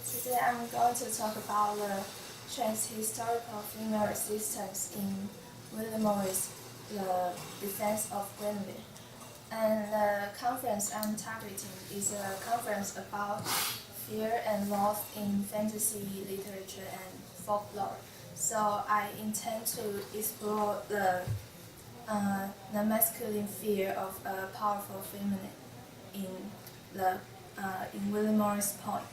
Today I'm going to talk about the trans-historical female resistance in William Morris' The Defence of Guenevere. And the conference I'm targeting is a conference about fear and loss in fantasy literature and folklore. So I intend to explore the masculine fear of a powerful feminine in William Morris' poem.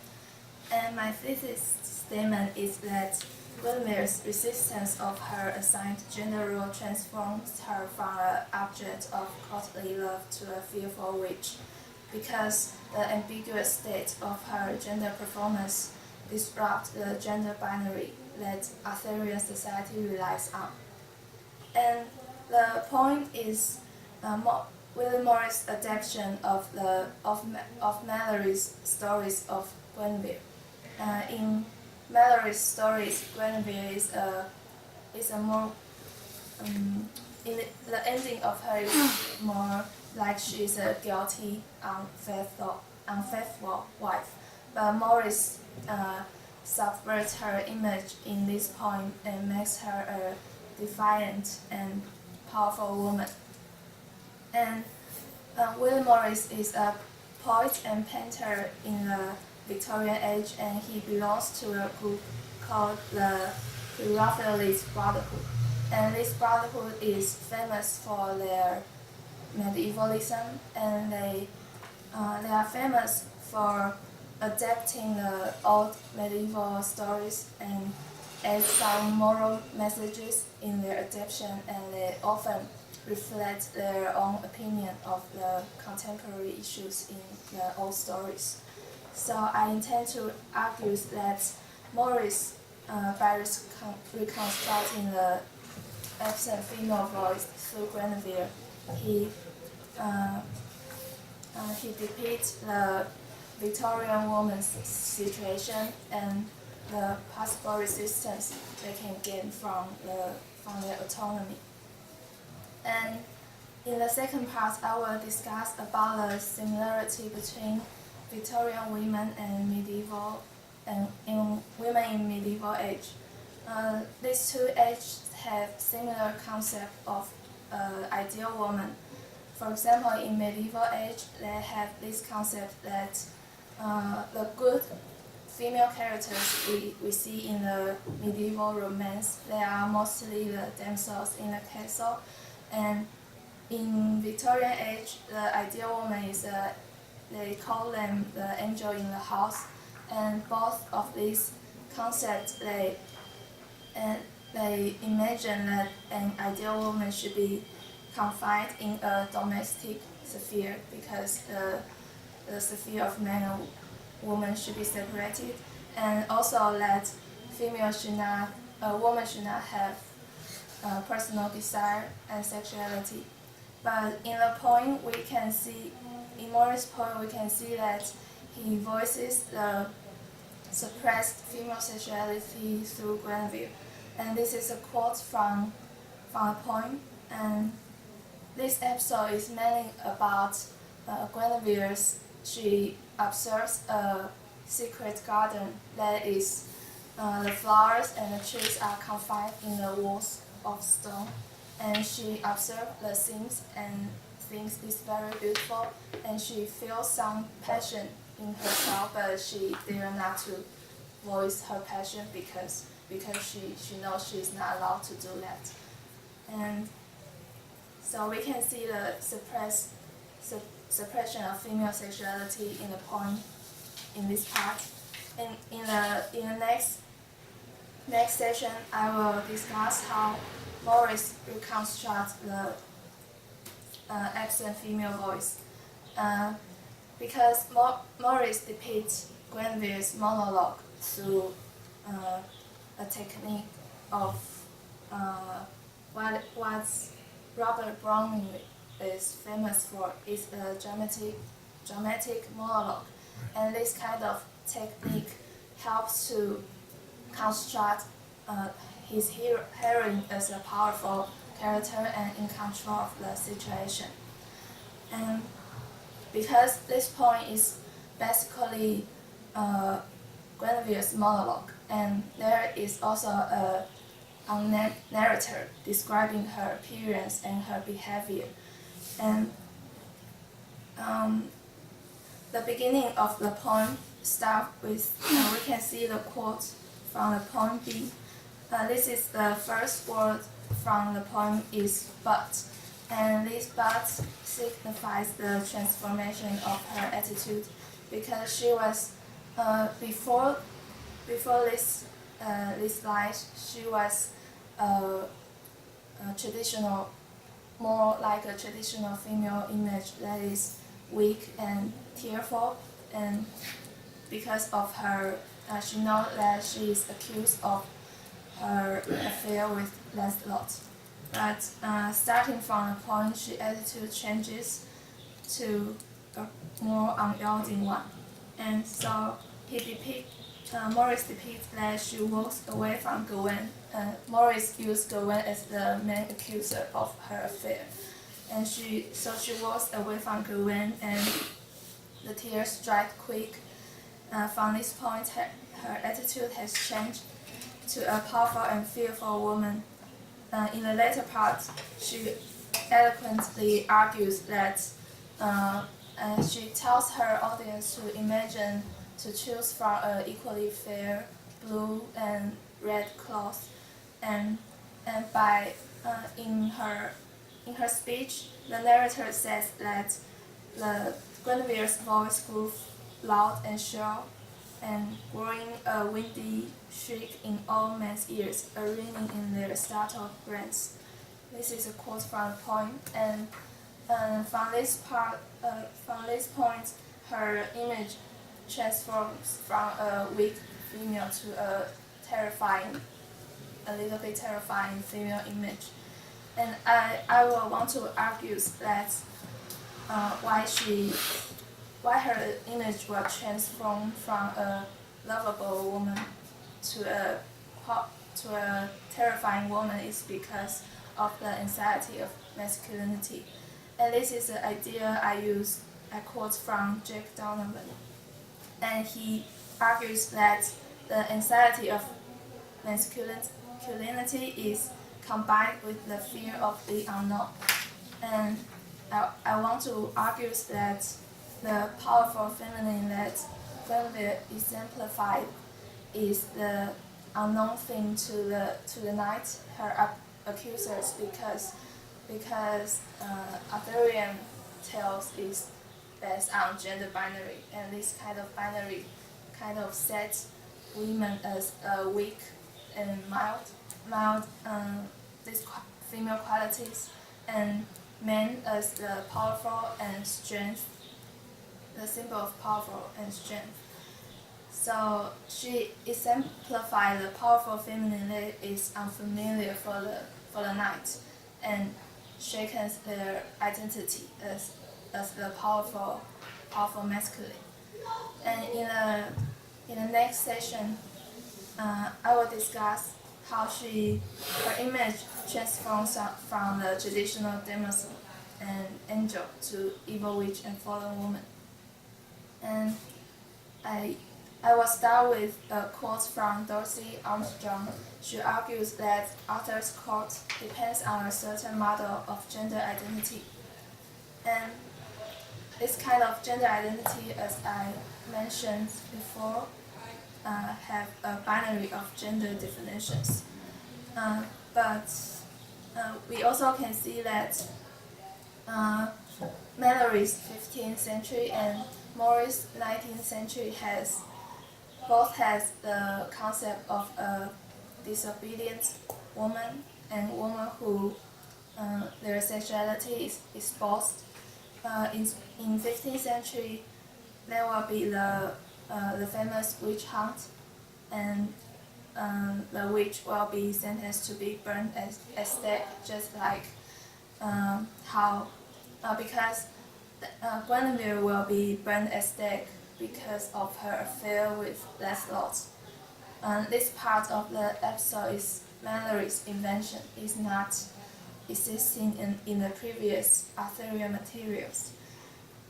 And my thesis statement is that Guenevere's resistance of her assigned gender role transforms her from an object of courtly love to a fearful witch, because the ambiguous state of her gender performance disrupts the gender binary that Arthurian society relies on. And the poem is William Morris' adaptation of Mallory's stories of Guenevere. In Mallory's stories, Guenevere is a more the ending of her is more like she is a guilty, unfaithful wife. But Morris subverts her image in this poem and makes her a defiant and powerful woman. And William Morris is a poet and painter in the Victorian age, and he belongs to a group called the Arthurian Brotherhood. And this brotherhood is famous for their medievalism, and they are famous for adapting the old medieval stories and add some moral messages in their adaptation, and they often reflect their own opinion of the contemporary issues in the old stories. So I intend to argue that Morris, by reconstructing the absent female voice through Guenevere, he depicts the Victorian woman's situation and the possible resistance they can gain from their autonomy. And in the second part, I will discuss about the similarity between Victorian women and women in medieval age. These two ages have similar concept of ideal woman. For example, in medieval age, they have this concept that the good female characters we see in the medieval romance, they are mostly the damsels in the castle. And in Victorian age, the ideal woman is they call them the angel in the house. And both of these concepts, they imagine that an ideal woman should be confined in a domestic sphere, because the sphere of man and woman should be separated, and also that a woman should not have personal desire and sexuality. But in the poem, in Morris' poem, we can see that he voices the suppressed female sexuality through Guenevere. And this is a quote from a poem. And this episode is mainly about Guenevere. She observes a secret garden that is the flowers and the trees are confined in the walls of stone. And she observes the scenes and thinks it's very beautiful, and she feels some passion in herself, but she dare not to voice her passion because she knows she's not allowed to do that. And so we can see the suppression of female sexuality in the poem in this part. And in the next session, I will discuss how Morris reconstructs the absent female voice. Because Morris depicts Guenevere's monologue through a technique of what Robert Browning is famous for, is a dramatic monologue. And this kind of technique helps to construct his heroine as a powerful character and in control of the situation. And because this poem is basically Guenevere's monologue, and there is also a narrator describing her appearance and her behavior. And the beginning of the poem starts with, we can see the quote from the poem B. This is the first word from the poem is but, and this but signifies the transformation of her attitude, because she was before this line, she was a traditional, more like a traditional female image that is weak and tearful, and because of her, she knows that she is accused of her affair with Lancelot. But starting from the point, her attitude changes to a more unyielding one, and so Maurice depicts that she walks away from Gawain. Maurice used Gawain as the main accuser of her affair, and she walks away from Gawain, and the tears strike quick. From this point, her attitude has changed to a powerful and fearful woman. In the later part, she eloquently argues that she tells her audience to imagine to choose from an equally fair blue and red cloth, and by in her speech, the narrator says that the Guenevere's voice grew loud and shrill, and growing a windy shriek in all men's ears, a ringing in their startled brains. This is a quote from the poem, and from this point, her image transforms from a weak female to a little bit terrifying female image. And I will want to argue that why her image will transform from a lovable woman to a terrifying woman is because of the anxiety of masculinity. And this is an idea I quote from Jack Donovan. And he argues that the anxiety of masculinity is combined with the fear of the unknown. And I want to argue that the powerful feminine that Guenevere exemplified is the unknown thing to the knight, her accusers, because Arthurian tales is based on gender binary, and this kind of binary kind of sets women as weak and mild these female qualities, and men as the powerful and strength, the symbol of powerful and strength. So she exemplifies the powerful feminine that is unfamiliar for the knight, and shakens their identity as the powerful masculine. And in the next session, I will discuss how her image transforms from the traditional Damsel and angel to evil witch and fallen woman. And I will start with a quote from Dorothy Armstrong. She argues that Arthur's court depends on a certain model of gender identity. And this kind of gender identity, as I mentioned before, have a binary of gender definitions. But we also can see that Malory's 15th century and Maurice's 19th century both has the concept of a disobedient woman and woman who their sexuality is exposed. In 15th century, there will be the famous witch hunt, and the witch will be sentenced to be burned as stake, just like because Guenevere will be burned as stake because of her affair with Lancelot. This part of the episode is Malory's invention, is not existing in the previous Arthurian materials.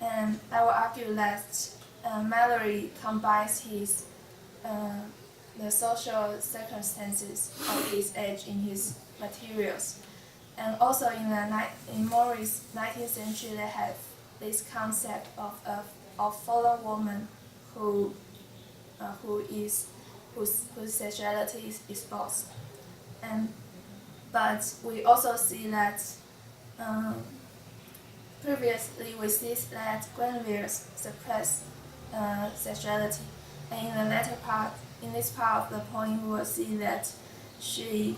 And I will argue that Malory combines his the social circumstances of his age in his materials. And also in Morris 19th century, they have this concept of fallen woman whose sexuality is exposed. But we also see that previously we see that Guenevere suppressed sexuality, and in this part of the poem, we will see that she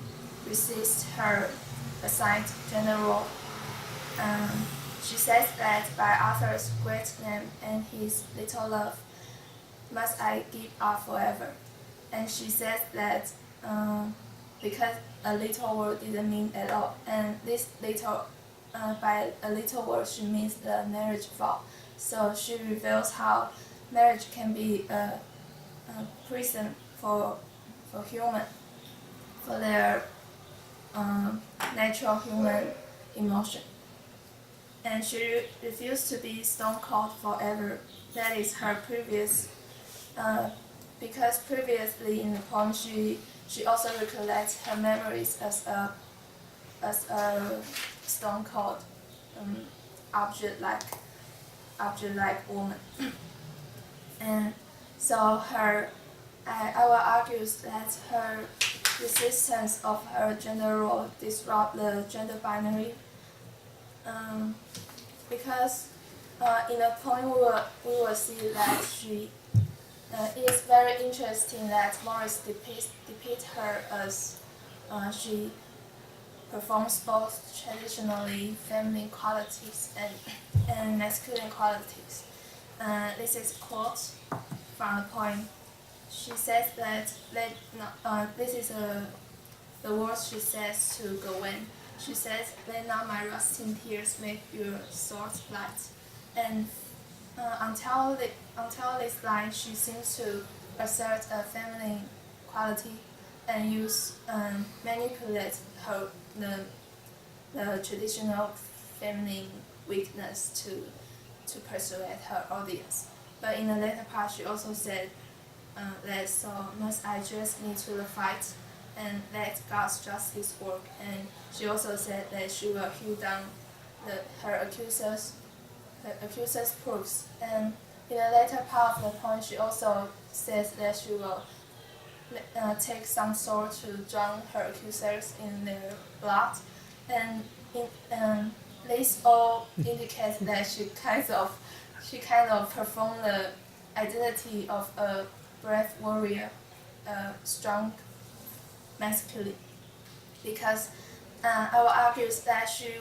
resists her assigned gender role. She says that by Arthur's great name and his little love, must I give up forever. And she says that because a little word didn't mean at all, and this little, by a little word she means the marriage vow. So she reveals how marriage can be a prison for human, for their natural human emotion. And she refused to be stone cold forever. That is her previous, because previously in the poem she also recollects her memories as a stone cold object-like woman. And so I will argue that her resistance of her gender role disrupt the gender binary, because in the poem we will see that it is very interesting that Morris depicts her as she performs both traditionally feminine qualities and masculine qualities. This is a quote from the poem. She says that this is the words she says to Gawain. She says, "Let not my rusting tears make your swords light." And until this line, she seems to assert a feminine quality and manipulate the traditional feminine weakness to persuade her audience. But in the later part, she also said that so must I dress me to the fight and let God's justice work. And she also said that she will hew down her accusers' proofs. And in the later part of the poem, she also says that she will take some sword to drown her accusers in their blood. And this all indicates that she kind of performed the identity of a brave warrior, strong masculine. Because I will argue that she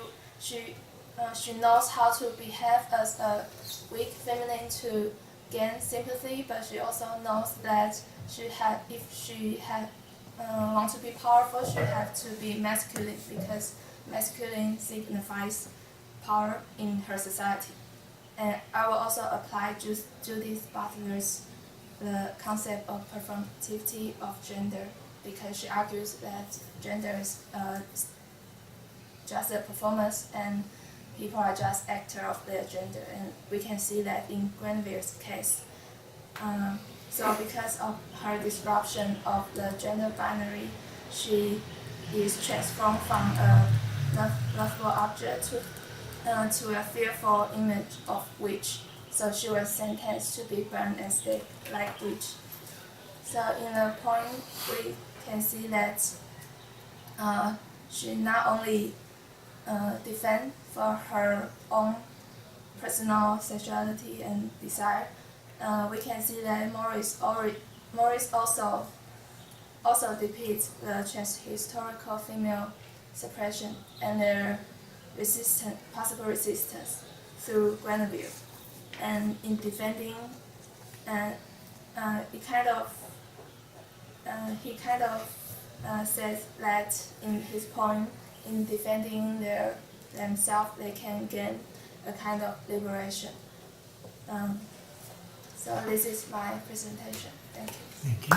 knows how to behave as a weak feminine to gain sympathy, but she also knows that if she wants to be powerful, she has to be masculine, because masculine signifies power in her society. And I will also apply Judith Butler's the concept of performativity of gender, because she argues that gender is just a performance and people are just actors of their gender, and we can see that in Guenevere's case. So because of her disruption of the gender binary, she is transformed from a lovable object to a fearful image of witch. So she was sentenced to be burned and stake like witch. So in the poem, we can see that she not only defends for her own personal sexuality and desire. We can see that Morris also depicts the transhistorical female suppression and their possible resistance through Guenevere. And in defending, he kind of says that in his poem, in defending themselves, they can gain a kind of liberation. So this is my presentation. Thank you. Thank you.